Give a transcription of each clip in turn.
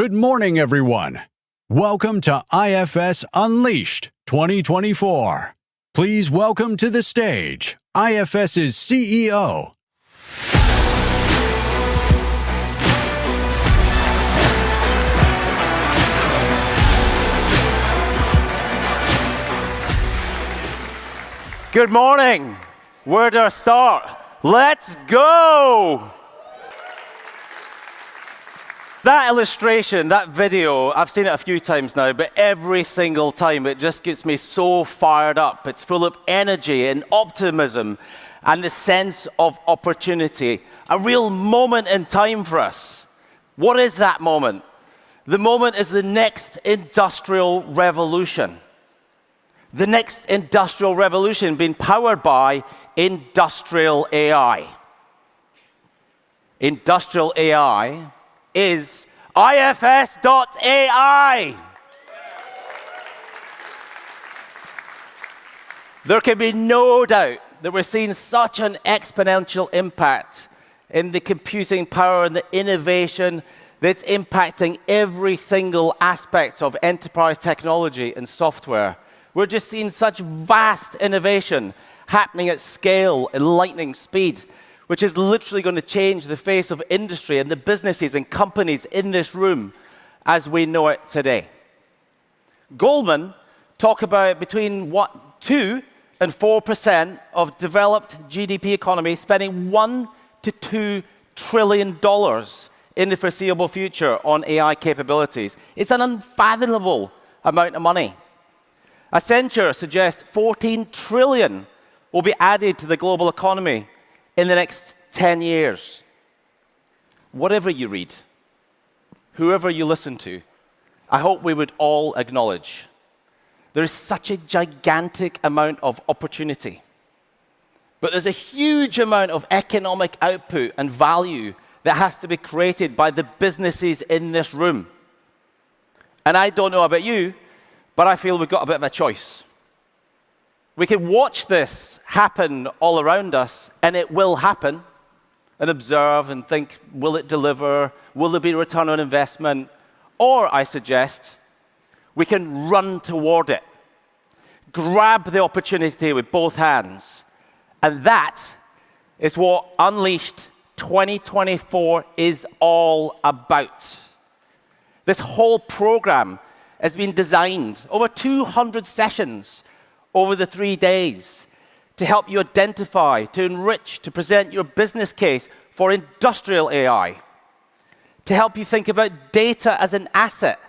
Good morning, everyone. Welcome to IFS Unleashed 2024. Please welcome to the stage IFS's CEO. Good morning. Where do I start? Let's go! That illustration, that video, I've seen it a few times now, but every single time it just gets me so fired up. It's full of energy and optimism and the sense of opportunity. A real moment in time for us. What is that moment? The moment is the next industrial revolution. The next industrial revolution being powered by industrial AI. Industrial AI is IFS.ai. There can be no doubt that we're seeing such an exponential impact in the computing power and the innovation that's impacting every single aspect of enterprise technology and software. We're just seeing such vast innovation happening at scale and lightning speed, which is literally going to change the face of industry and the businesses and companies in this room as we know it today. Goldman talk about between 2 and 4% of developed GDP economies spending $1 to $2 trillion in the foreseeable future on AI capabilities. It's an unfathomable amount of money. Accenture suggests 14 trillion will be added to the global economy in the next 10 years. Whatever you read, whoever you listen to, I hope we would all acknowledge there is such a gigantic amount of opportunity. But there's a huge amount of economic output and value that has to be created by the businesses in this room. And I don't know about you, but I feel we've got a bit of a choice. We can watch this happen all around us, and it will happen, and observe and think, will it deliver? Will there be a return on investment? Or, I suggest, we can run toward it, grab the opportunity with both hands. And that is what Unleashed 2024 is all about. This whole program has been designed over 200 sessions over the 3 days to help you identify, to enrich, to present your business case for industrial AI, to help you think about data as an asset,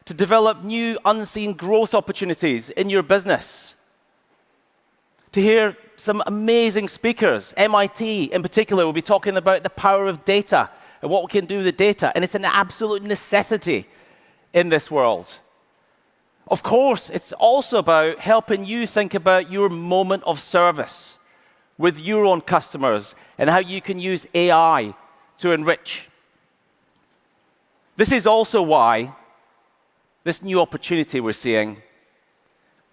to develop new unseen growth opportunities in your business, to hear some amazing speakers. MIT in particular will be talking about the power of data and what we can do with data, and it's an absolute necessity in this world. Of course, it's also about helping you think about your moment of service with your own customers and how you can use AI to enrich. This is also why this new opportunity we're seeing,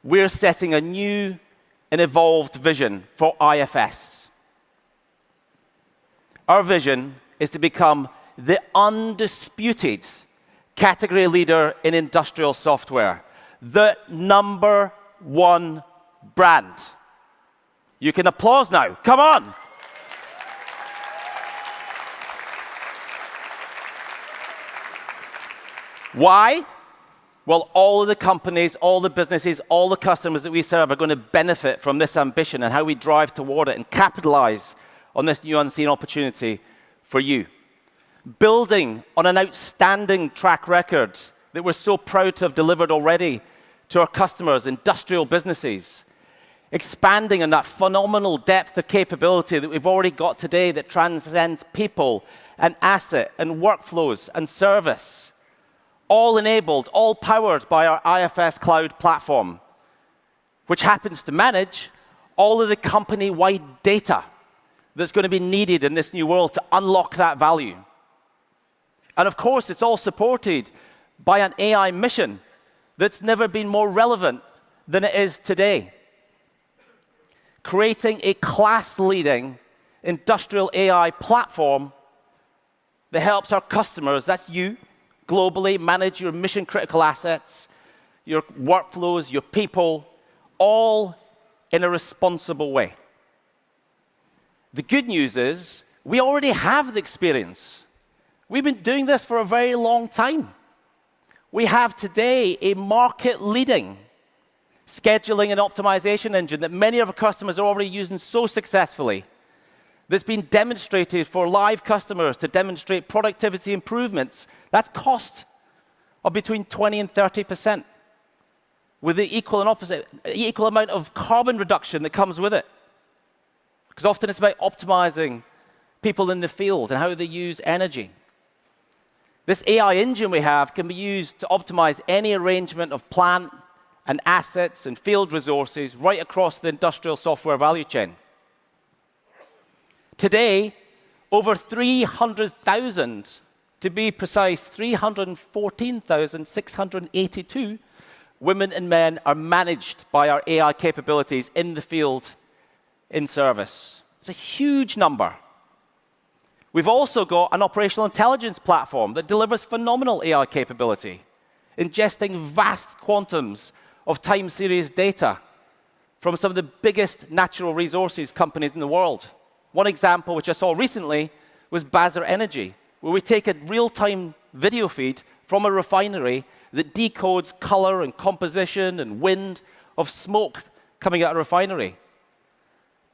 we're setting a new and evolved vision for IFS. Our vision is to become the undisputed category leader in industrial software. The #1 brand. You can applause now. Come on. Why? Well, all of the companies, all the businesses, all the customers that we serve are going to benefit from this ambition and how we drive toward it and capitalize on this new unseen opportunity for you. Building on an outstanding track record that we're so proud to have delivered already to our customers, industrial businesses. Expanding on that phenomenal depth of capability that we've already got today that transcends people and asset and workflows and service. All enabled, all powered by our IFS Cloud platform, which happens to manage all of the company-wide data that's going to be needed in this new world to unlock that value. And of course, it's all supported by an AI mission that's never been more relevant than it is today. Creating a class-leading industrial AI platform that helps our customers, that's you, globally, manage your mission-critical assets, your workflows, your people, all in a responsible way. The good news is we already have the experience. We've been doing this for a very long time. We have today a market-leading scheduling and optimization engine that many of our customers are already using so successfully. That's been demonstrated for live customers to demonstrate productivity improvements. That's cost of between 20 and 30%, with the equal amount of carbon reduction that comes with it. Because often it's about optimizing people in the field and how they use energy. This AI engine we have can be used to optimize any arrangement of plant and assets and field resources right across the industrial software value chain. Today, over 300,000, to be precise, 314,682 women and men are managed by our AI capabilities in the field, in service. It's a huge number. We've also got an operational intelligence platform that delivers phenomenal AI capability, ingesting vast quantums of time series data from some of the biggest natural resources companies in the world. One example, which I saw recently, was Bazzer Energy, where we take a real-time video feed from a refinery that decodes color and composition and wind of smoke coming out of a refinery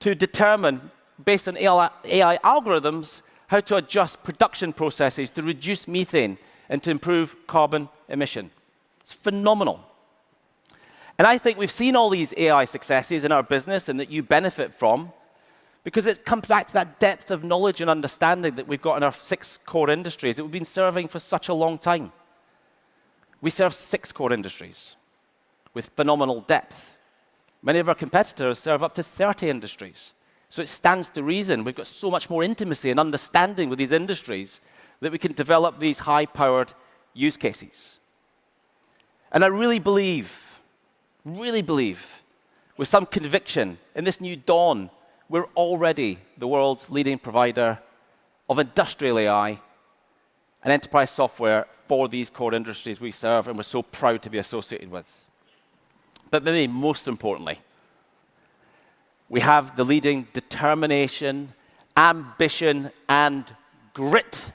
to determine, based on AI algorithms, how to adjust production processes to reduce methane and to improve carbon emission. It's phenomenal. And I think we've seen all these AI successes in our business and that you benefit from, because it comes back to that depth of knowledge and understanding that we've got in our 6 core industries that we've been serving for such a long time. We serve 6 core industries with phenomenal depth. Many of our competitors serve up to 30 industries. So it stands to reason we've got so much more intimacy and understanding with these industries that we can develop these high-powered use cases. And I really believe, with some conviction, in this new dawn, we're already the world's leading provider of industrial AI and enterprise software for these core industries we serve, and we're so proud to be associated with. But maybe most importantly, we have the leading determination, ambition, and grit.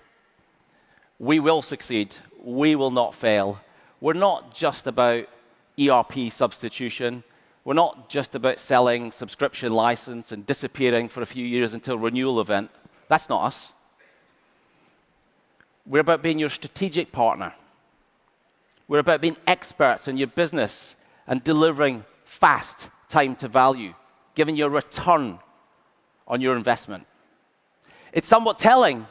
We will succeed. We will not fail. We're not just about ERP substitution. We're not just about selling subscription license and disappearing for a few years until renewal event. That's not us. We're about being your strategic partner. We're about being experts in your business and delivering fast time to value, giving you a return on your investment. It's somewhat telling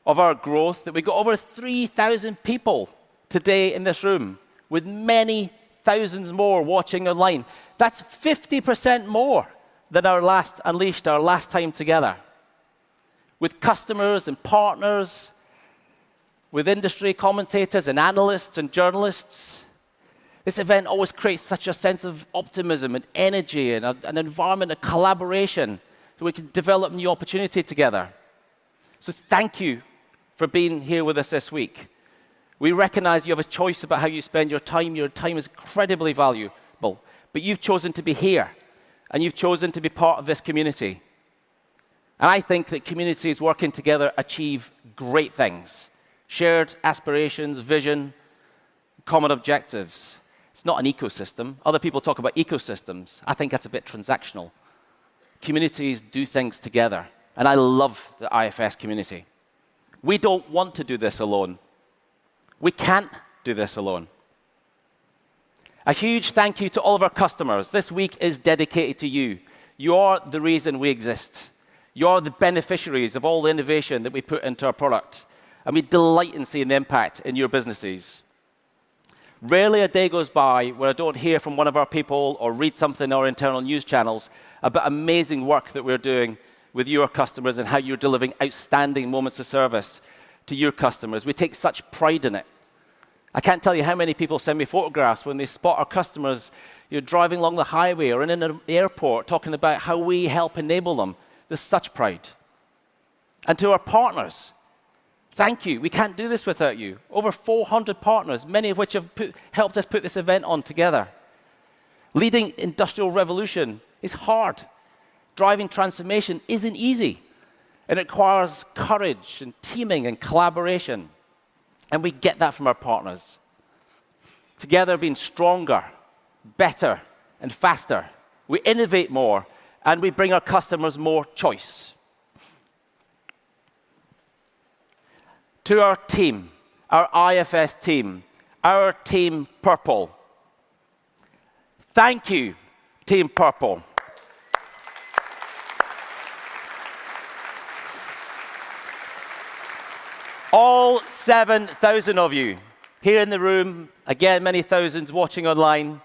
of our growth that we've got over 3,000 people today in this room, with many thousands more watching online. That's 50% more than our last Unleashed, our last time together. With customers and partners, with industry commentators and analysts and journalists. This event always creates such a sense of optimism and energy and an environment of collaboration so we can develop new opportunity together. So thank you for being here with us this week. We recognize you have a choice about how you spend your time. Your time is incredibly valuable, but you've chosen to be here, and you've chosen to be part of this community. And I think that communities working together achieve great things. Shared aspirations, vision, common objectives. It's not an ecosystem. Other people talk about ecosystems. I think that's a bit transactional. Communities do things together, and I love the IFS community. We don't want to do this alone. We can't do this alone. A huge thank you to all of our customers. This week is dedicated to you. You're the reason we exist. You're the beneficiaries of all the innovation that we put into our product. And we delight in seeing the impact in your businesses. Rarely a day goes by where I don't hear from one of our people or read something in our internal news channels about amazing work that we're doing with your customers and how you're delivering outstanding moments of service to your customers. We take such pride in it. I can't tell you how many people send me photographs when they spot our customers driving along the highway or in an airport talking about how we help enable them. There's such pride. And to our partners, Thank you. We can't do this without you. Over 400 partners, many of which have helped us put this event on together. Leading industrial revolution is hard. Driving transformation isn't easy. It requires courage and teaming and collaboration. And we get that from our partners. Together, being stronger, better, and faster. We innovate more, and we bring our customers more choice. To our team, our IFS team, our Team Purple. Thank you, Team Purple. All 7,000 of you here in the room, again, many thousands watching online,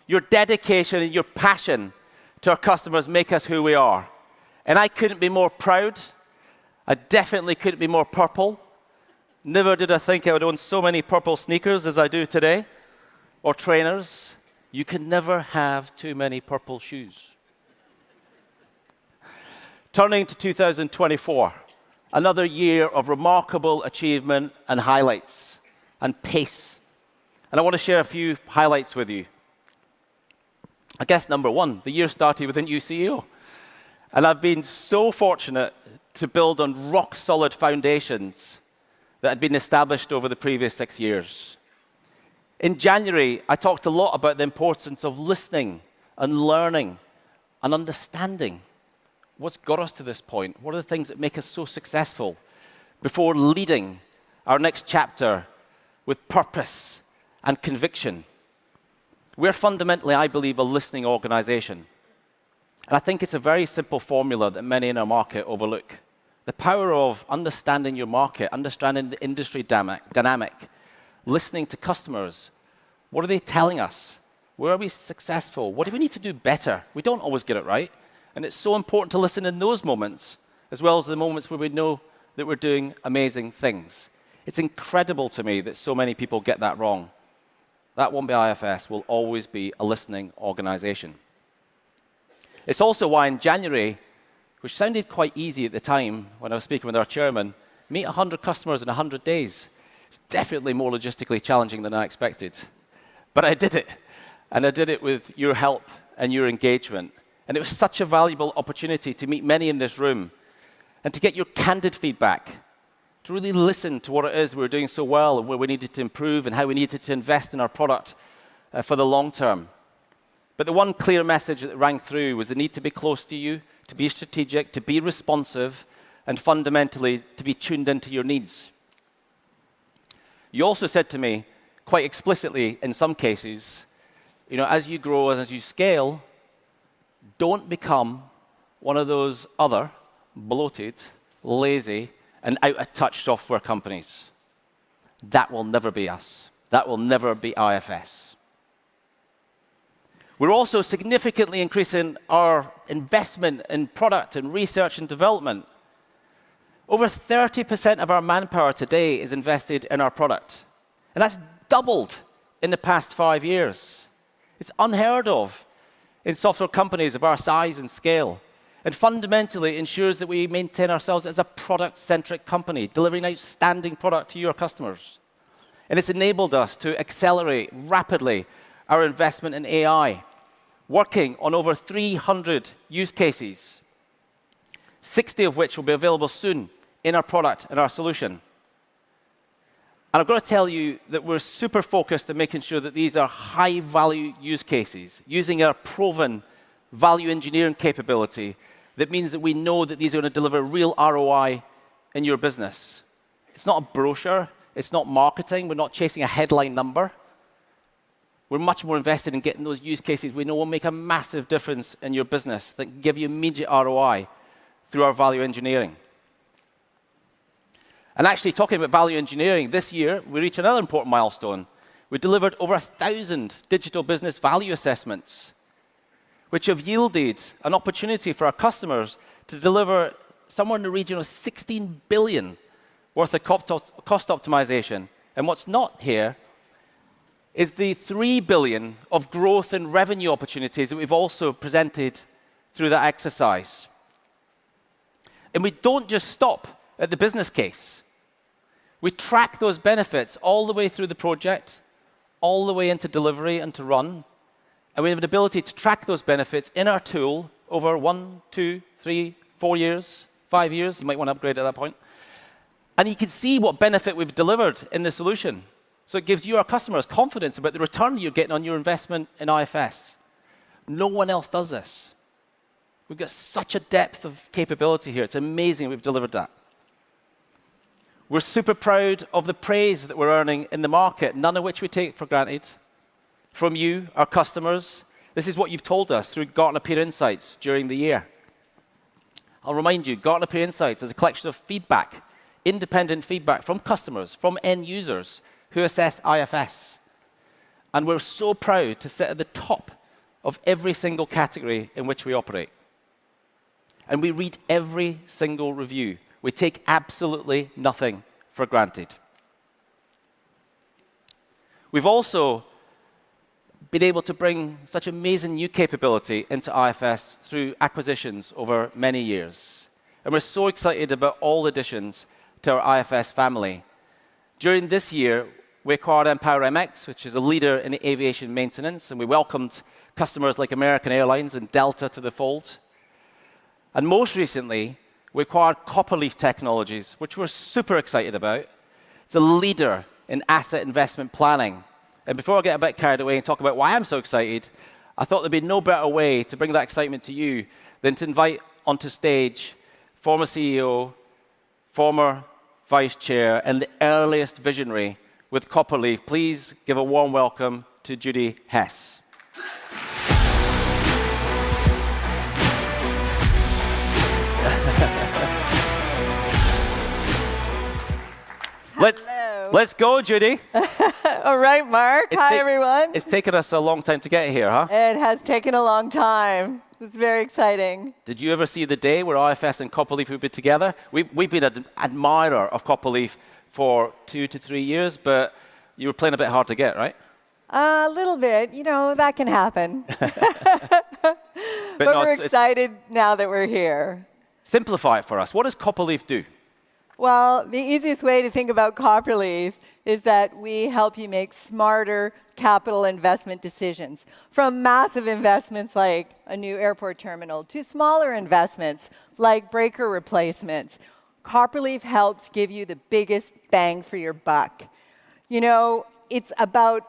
your dedication and your passion to our customers make us who we are. And I couldn't be more proud. I definitely couldn't be more purple. Never did I think I would own so many purple sneakers as I do today, or trainers. You can never have too many purple shoes. Turning to 2024, another year of remarkable achievement and highlights and pace. And I want to share a few highlights with you. I guess number one, the year started with a new CEO. And I've been so fortunate to build on rock-solid foundations that had been established over the previous 6 years. In January, I talked a lot about the importance of listening and learning and understanding what's got us to this point. What are the things that make us so successful before leading our next chapter with purpose and conviction? We're fundamentally, I believe, a listening organization. And I think it's a very simple formula that many in our market overlook. The power of understanding your market, understanding the industry dynamic, listening to customers. What are they telling us? Where are we successful? What do we need to do better? We don't always get it right. And it's so important to listen in those moments, as well as the moments where we know that we're doing amazing things. It's incredible to me that so many people get that wrong. That won't be IFS. Will always be a listening organization. It's also why in January, which sounded quite easy at the time when I was speaking with our chairman, meet 100 customers in 100 days. It's definitely more logistically challenging than I expected. But I did it. And I did it with your help and your engagement. And it was such a valuable opportunity to meet many in this room and to get your candid feedback, to really listen to what it is we're doing so well and where we needed to improve and how we needed to invest in our product for the long term. But the one clear message that rang through was the need to be close to you, to be strategic, to be responsive, and fundamentally to be tuned into your needs. You also said to me, quite explicitly in some cases, as you grow and as you scale, don't become one of those other bloated, lazy, and out-of-touch software companies. That will never be us. That will never be IFS. We're also significantly increasing our investment in product and research and development. Over 30% of our manpower today is invested in our product. And that's doubled in the past 5 years. It's unheard of in software companies of our size and scale. And fundamentally ensures that we maintain ourselves as a product-centric company, delivering outstanding product to your customers. And it's enabled us to accelerate rapidly our investment in AI, working on over 300 use cases, 60 of which will be available soon in our product and our solution. And I've got to tell you that we're super focused on making sure that these are high-value use cases, using our proven value engineering capability. That means that we know that these are going to deliver real ROI in your business. It's not a brochure. It's not marketing. We're not chasing a headline number. We're much more invested in getting those use cases we know will make a massive difference in your business, that can give you immediate ROI through our value engineering. And actually, talking about value engineering, this year, we reached another important milestone. We delivered over 1,000 digital business value assessments, which have yielded an opportunity for our customers to deliver somewhere in the region of 16 billion worth of cost optimization. And what's not here is the 3 billion of growth and revenue opportunities that we've also presented through that exercise. And we don't just stop at the business case. We track those benefits all the way through the project, all the way into delivery and to run. And we have an ability to track those benefits in our tool over 1, 2, 3, 4 years, 5 years. You might want to upgrade at that point. And you can see what benefit we've delivered in the solution. So it gives you, our customers, confidence about the return you're getting on your investment in IFS. No one else does this. We've got such a depth of capability here. It's amazing we've delivered that. We're super proud of the praise that we're earning in the market, none of which we take for granted. From you, our customers, this is what you've told us through Gartner Peer Insights during the year. I'll remind you, Gartner Peer Insights is a collection of feedback, independent feedback from customers, from end users who assess IFS. And we're so proud to sit at the top of every single category in which we operate. And we read every single review. We take absolutely nothing for granted. We've also been able to bring such amazing new capability into IFS through acquisitions over many years. And we're so excited about all the additions to our IFS family. During this year, we acquired Empower MX, which is a leader in aviation maintenance, and we welcomed customers like American Airlines and Delta to the fold. And most recently, we acquired Copperleaf Technologies, which we're super excited about. It's a leader in asset investment planning. And before I get a bit carried away and talk about why I'm so excited, I thought there'd be no better way to bring that excitement to you than to invite onto stage former CEO, former vice chair, and the earliest visionary with Copperleaf. Please give a warm welcome to Judy Hess. Let's go, Judy. All right, Mark. Hi, everyone. It's taken us a long time to get here, huh? It has taken a long time. It's very exciting. Did you ever see the day where IFS and Copperleaf would be together? We've been an admirer of Copperleaf for 2 to 3 years, but you were playing a bit hard to get, right? A little bit. You know, that can happen. but no, we're excited now that we're here. Simplify it for us. What does Copperleaf do? Well, the easiest way to think about Copperleaf is that we help you make smarter capital investment decisions, from massive investments like a new airport terminal to smaller investments like breaker replacements. Copperleaf helps give you the biggest bang for your buck. You know, it's about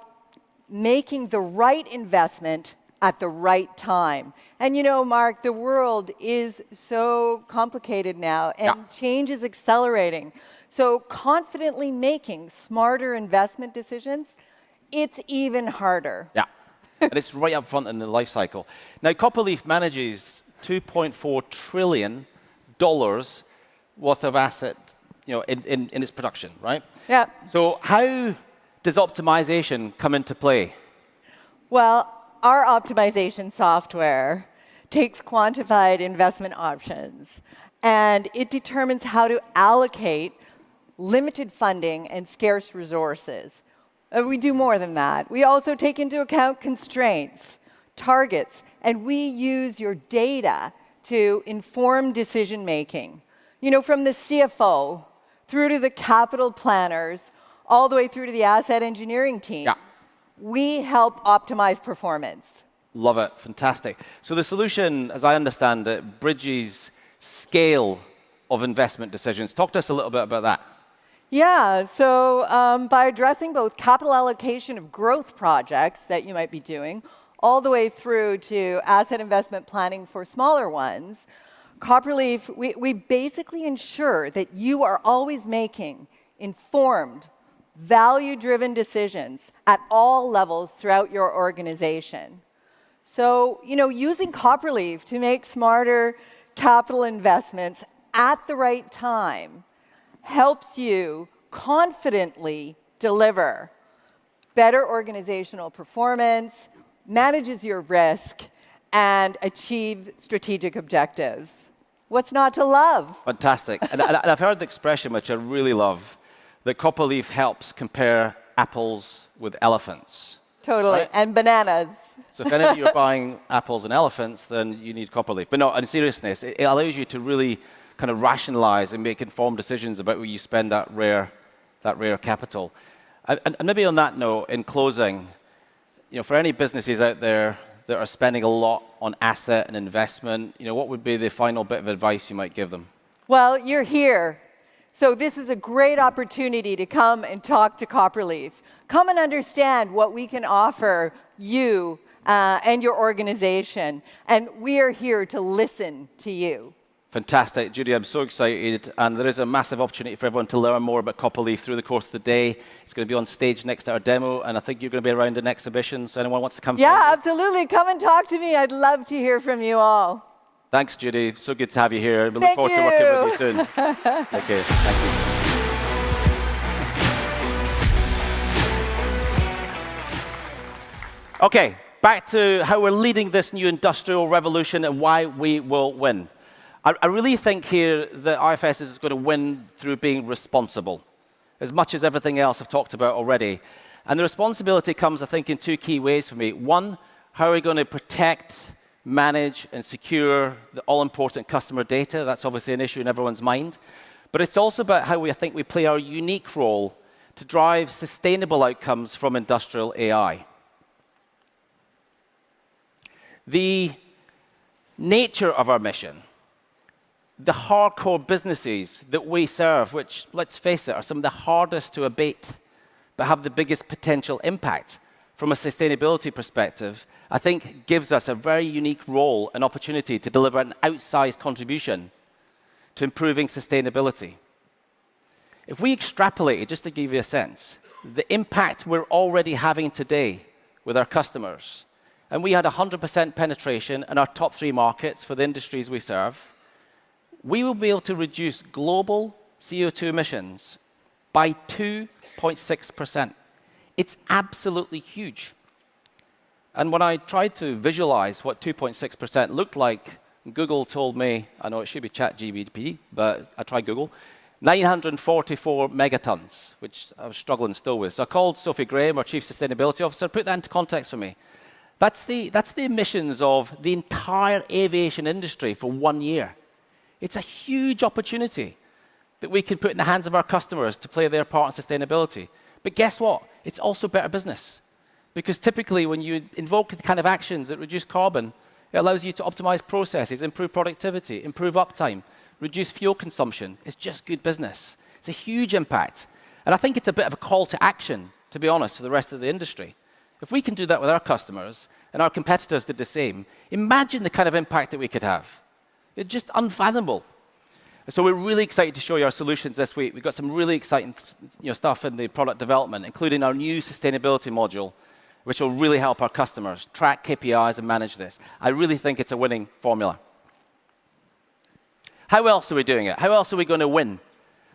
making the right investment at the right time. And you know, Mark, the world is so complicated now, and change is accelerating. So confidently making smarter investment decisions, it's even harder. Yeah, and it's right up front in the life cycle. Now, Copperleaf manages $2.4 trillion worth of asset, you know, in its production, right? Yeah. So how does optimization come into play? Well, our optimization software takes quantified investment options, and it determines how to allocate limited funding and scarce resources. We do more than that. We also take into account constraints, targets, and we use your data to inform decision making. You know, from the CFO through to the capital planners, all the way through to the asset engineering teams. Yeah. We help optimize performance. Love it. Fantastic. So the solution, as I understand it, bridges scale of investment decisions. Talk to us a little bit about that. Yeah, so by addressing both capital allocation of growth projects that you might be doing, all the way through to asset investment planning for smaller ones, Copperleaf, we basically ensure that you are always making informed, value-driven decisions at all levels throughout your organization. So, you know, using Copperleaf to make smarter capital investments at the right time helps you confidently deliver better organizational performance, manages your risk, and achieve strategic objectives. What's not to love? Fantastic. and I've heard the expression, which I really love, that Copperleaf helps compare apples with elephants. Totally, right? And bananas. So if any of you are buying apples and elephants, then you need Copperleaf. But no, in seriousness, it allows you to really kind of rationalize and make informed decisions about where you spend that that rare capital. And maybe on that note, in closing, for any businesses out there that are spending a lot on asset and investment, what would be the final bit of advice you might give them? Well, you're here. So this is a great opportunity to come and talk to Copperleaf. Come and understand what we can offer you and your organization. And we are here to listen to you. Fantastic. Judy, I'm so excited. And there is a massive opportunity for everyone to learn more about Copperleaf through the course of the day. It's going to be on stage next to our demo. And I think you're going to be around an exhibition. So anyone wants to come? Yeah, absolutely. Come and talk to me. I'd love to hear from you all. Thanks, Judy. So good to have you here. We look forward to working with you soon. Okay, thank you. Okay, back to how we're leading this new industrial revolution and why we will win. I really think here that IFS is going to win through being responsible, as much as everything else I've talked about already. And the responsibility comes, I think, in two key ways for me. One, how are we going to protect, manage, and secure the all-important customer data? That's obviously an issue in everyone's mind. But it's also about how I think we play our unique role to drive sustainable outcomes from industrial AI. The nature of our mission, the hardcore businesses that we serve, which, let's face it, are some of the hardest to abate, but have the biggest potential impact from a sustainability perspective, I think gives us a very unique role and opportunity to deliver an outsized contribution to improving sustainability. If we extrapolate it, just to give you a sense, the impact we're already having today with our customers, and we had 100% penetration in our top 3 markets for the industries we serve, we will be able to reduce global CO2 emissions by 2.6%. It's absolutely huge. And when I tried to visualize what 2.6% looked like, Google told me, I know it should be ChatGPT, but I tried Google, 944 megatons, which I was struggling still with. So I called Sophie Graham, our Chief Sustainability Officer, put that into context for me. That's the emissions of the entire aviation industry for 1 year. It's a huge opportunity that we can put in the hands of our customers to play their part in sustainability. But guess what? It's also better business. Because typically when you invoke the kind of actions that reduce carbon, it allows you to optimize processes, improve productivity, improve uptime, reduce fuel consumption. It's just good business. It's a huge impact. And I think it's a bit of a call to action, to be honest, for the rest of the industry. If we can do that with our customers, and our competitors did the same, imagine the kind of impact that we could have. It's just unfathomable. So we're really excited to show you our solutions this week. We've got some really exciting stuff in the product development, including our new sustainability module, which will really help our customers track KPIs and manage this. I really think it's a winning formula. How else are we doing it? How else are we going to win?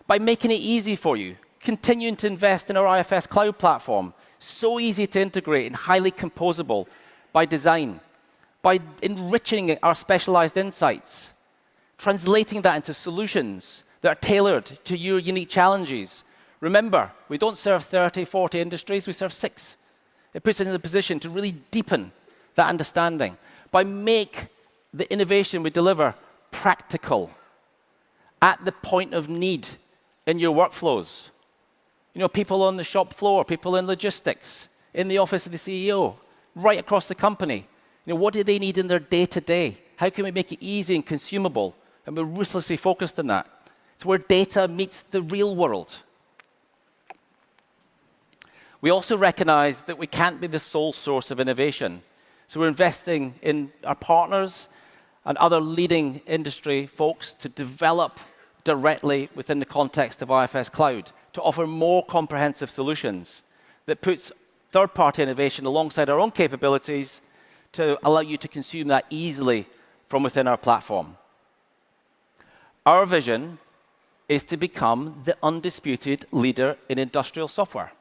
By making it easy for you, continuing to invest in our IFS cloud platform, so easy to integrate and highly composable by design, by enriching our specialized insights, translating that into solutions that are tailored to your unique challenges. Remember, we don't serve 30, 40 industries, we serve 6. It puts us in a position to really deepen that understanding by make the innovation we deliver practical at the point of need in your workflows. People on the shop floor, people in logistics, in the office of the CEO, right across the company. What do they need in their day-to-day? How can we make it easy and consumable? And we're ruthlessly focused on that. It's where data meets the real world. We also recognize that we can't be the sole source of innovation. So we're investing in our partners and other leading industry folks to develop directly within the context of IFS Cloud, to offer more comprehensive solutions that puts third-party innovation alongside our own capabilities to allow you to consume that easily from within our platform. Our vision is to become the undisputed leader in industrial software.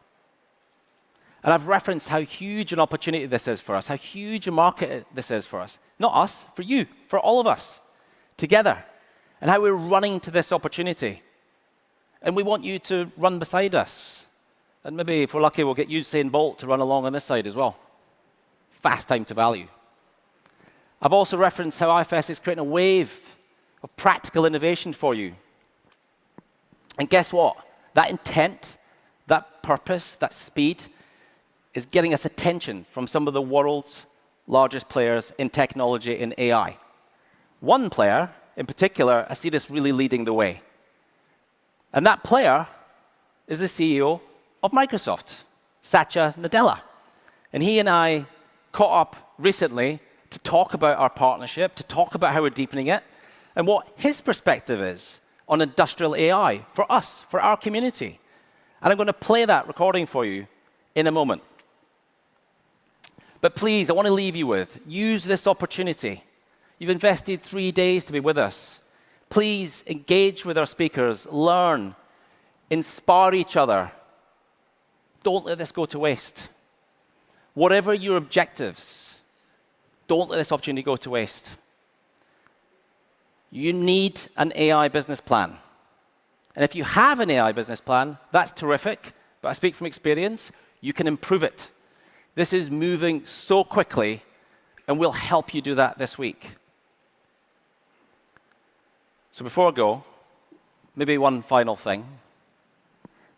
And I've referenced how huge an opportunity this is for us, how huge a market this is for us. Not us, for you, for all of us, together. And how we're running to this opportunity. And we want you to run beside us. And maybe, if we're lucky, we'll get Usain Bolt to run along on this side as well. Fast time to value. I've also referenced how IFS is creating a wave of practical innovation for you. And guess what? That intent That purpose, that speed, is getting us attention from some of the world's largest players in technology and AI. One player, in particular, I see this really leading the way. And that player is the CEO of Microsoft, Satya Nadella. And he and I caught up recently to talk about our partnership, to talk about how we're deepening it, and what his perspective is on industrial AI for us, for our community. And I'm going to play that recording for you in a moment. But please, I want to leave you with, use this opportunity. You've invested 3 days to be with us. Please engage with our speakers, learn, inspire each other. Don't let this go to waste. Whatever your objectives, don't let this opportunity go to waste. You need an AI business plan. And if you have an AI business plan, that's terrific, but I speak from experience, you can improve it. This is moving so quickly, and we'll help you do that this week. So before I go, maybe one final thing.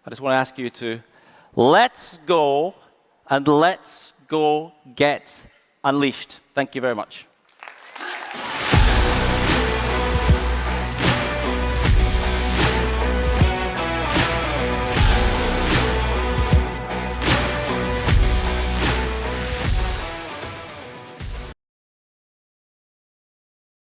I just want to ask you to let's go and let's go get unleashed. Thank you very much.